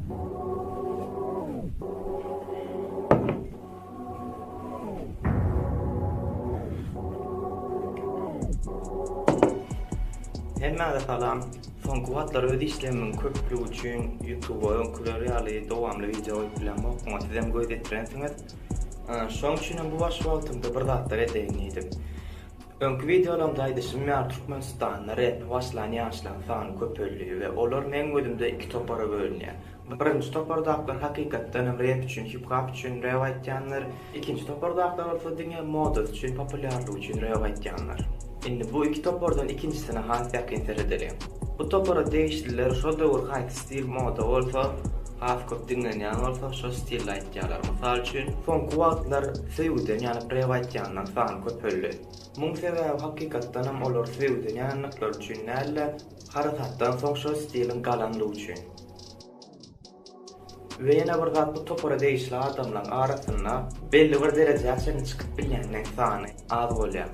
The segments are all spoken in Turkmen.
Hemme salam. Soňky wagtlar öz işlemiň köplügi üçin YouTube öňküleri ýaly dowamly video bilen okuňa sizem göz etdirensiňiz. Şoň üçin bu baş wagtymda bir zatlar edeýin. Öňkü videolarymda aýdyşym ýa Türkmenistanda rap başlayan ýaşlar sany köpelýär we olar meň gözümde iki topara bölünýär. Birinji topardaklar hakykatdan rap üçin, hip-hop üçin rap aýtýanlar, ikinji topardaklar bolsa diňe moda üçin, populярlyk üçin rap aýtýanlar. Indi bu iki topardan ikincisine has ýakyn seredelim. Bu topara değişdiler, şo döwür haýsy stil moda bolsa, has köp dinlenýän bolsa şo stil aýtýarlar. Mysal üçin, soňky wagtlar söýgüden ýani rap aýtýanlar sany köpeldi. Muň sebäbi hakykatdan hem olar söýgüden ýanlyklar üçin näle, harakatdan soň şo stilin galanlygy üçin. Ve ýene bir zat bu topara değişli adamlaryň arasynda belli bir derejäçe çykyp bilýänler sany az bolýar.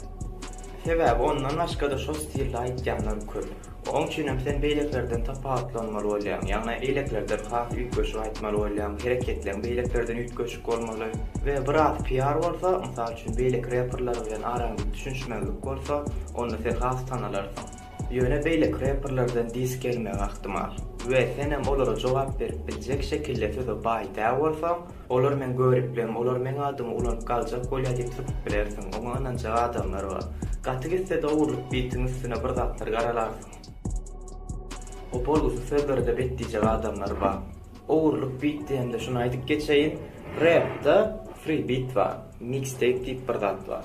Sebäbi ondan başga-da şo stilde aýtýanlar köp. Oň üçin hem sen beýleklerden tapatlanmaly bolýan, ýagny eýleklerden has üýtgeşik aýtmaly bolýan, hereketler beýleklerden üýtgeşik bolmaly we biraz PR bolsa, mysal üçin beýlek rapperler bilen araňda düşünşmezlik bolsa, onda sen has tanalarsyň. Ýöne beýlek rapperlerden dis gelmek ahtymal. We sen hem olara jogap berip biljek şekilde söze baýda bolsaň, olar men görüp bilen, olar men adymy ulanyp galjak bolýar diýip sypyp bilersiň. Oňa anja adamlar bar. Gaty gitse de uğurluk bitiň üstüne bir zatlar garalarsyň. O bolgusu sözlerde betdiýjek adamlar bar. Uğurluk bitdiňde şunu aýdyp geçeýin, rapda free beat bar, mixtape diýip bir zat bar.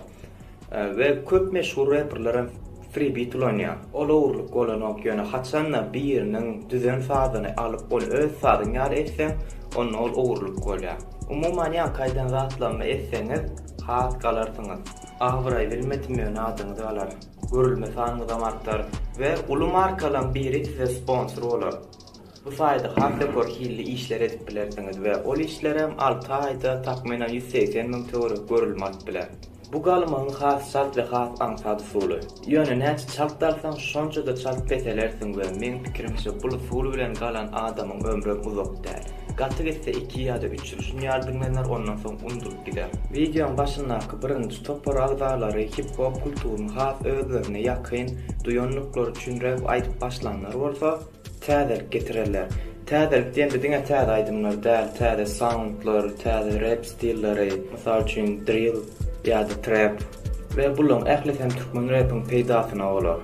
We köp meşhur rapperler free beat ulanýar. Ol uğurluk bolanok ýöne haçanla biriniň düzen sazyny alyp ol öz sazyny ýar etseň, onu ol uğurluk bolýar. Umuman ýa kaýdan zatlanma etseňiz, has galarsyňyz. Agbyray bilmedim ýöne adyňyzy alar. Görülme sanyňyz artar we uly markalan biri size sponsor bolar. Bu saýda hasdekor hilli işler edip bilersiňiz we ol işler hem 6 aýda takminen 180 000 töwere görülmez biler. Bu galymyň has şart we has ansat usuly. Ýöne näçe çaltdarsaň şonça da çalp betelersiň we men pikirimçe bu usuly bilen galan adamyň ömrü uzak däl. Gaty gitse 2 ýa-da 3 ýyl şunu ýardymlanar, ondan soň unutup gider. Videoň başyndaky birinji topar agdalary hip-hop kulturyny has özlerine ýakyn duýanlyklar üçin rap aýdyp başlanlar bolsa, täzelik getirerler. Täzelik diýende diňe täze aýdymlar däl, täze soundlar, täze rap stilleri, mysal üçin drill ýa-da trap we bulan ählesen türkmen rapyň peýdasyna bolar.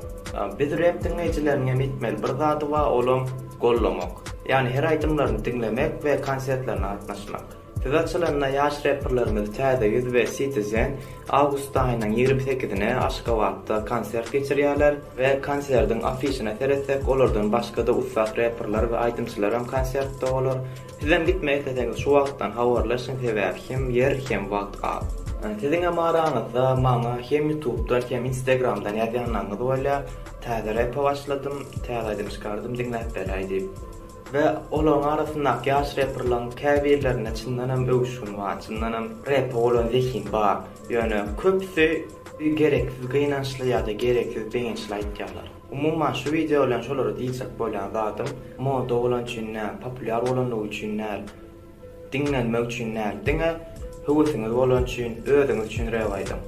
Biz rap dinleýijilerine mitmel bir zady bar, olam gollamak. Yani her aýdymlaryny dinlemek we konsertlerine gatnaşmak. Festivallarına ýaş rapperlerimiz täze ýüz we Citizen awgust aýynyň 28-ine Aşgabatda konsert geçirýärler we konsertiň afişine seretsek olardan başga da ussat rapperler we aýdymçylar hem konsertde bolar. Sizem gitmek isteseňiz şu wagtdan habarlaşyň, sebäbi hem ýer hem wagt az. Siziňe maraňyzda maňa hem YouTube'dan hem Instagram'dan ýazýanlaryňyz bolýar. Täze rap başladym, täze aýdym çykardym, dinläp beräýdi diýip. Ve olan arasındaky ýaş rapperlaryň käbirlerine çyndan hem öwüşgün bar, çyndan hem rap bolan zekin bar. Ýöne köpsi gereksiz gynançly ýa-da gereksiz beýinçli aýtýarlar. Umuman şu video bilen şolary diýjek bolýan zatym, moda bolan üçin näme, populär bolanlyk üçin näme, dinlenmek üçin näme, diňe höwesiňiz bolan üçin, özüňiz üçin rap aýdym.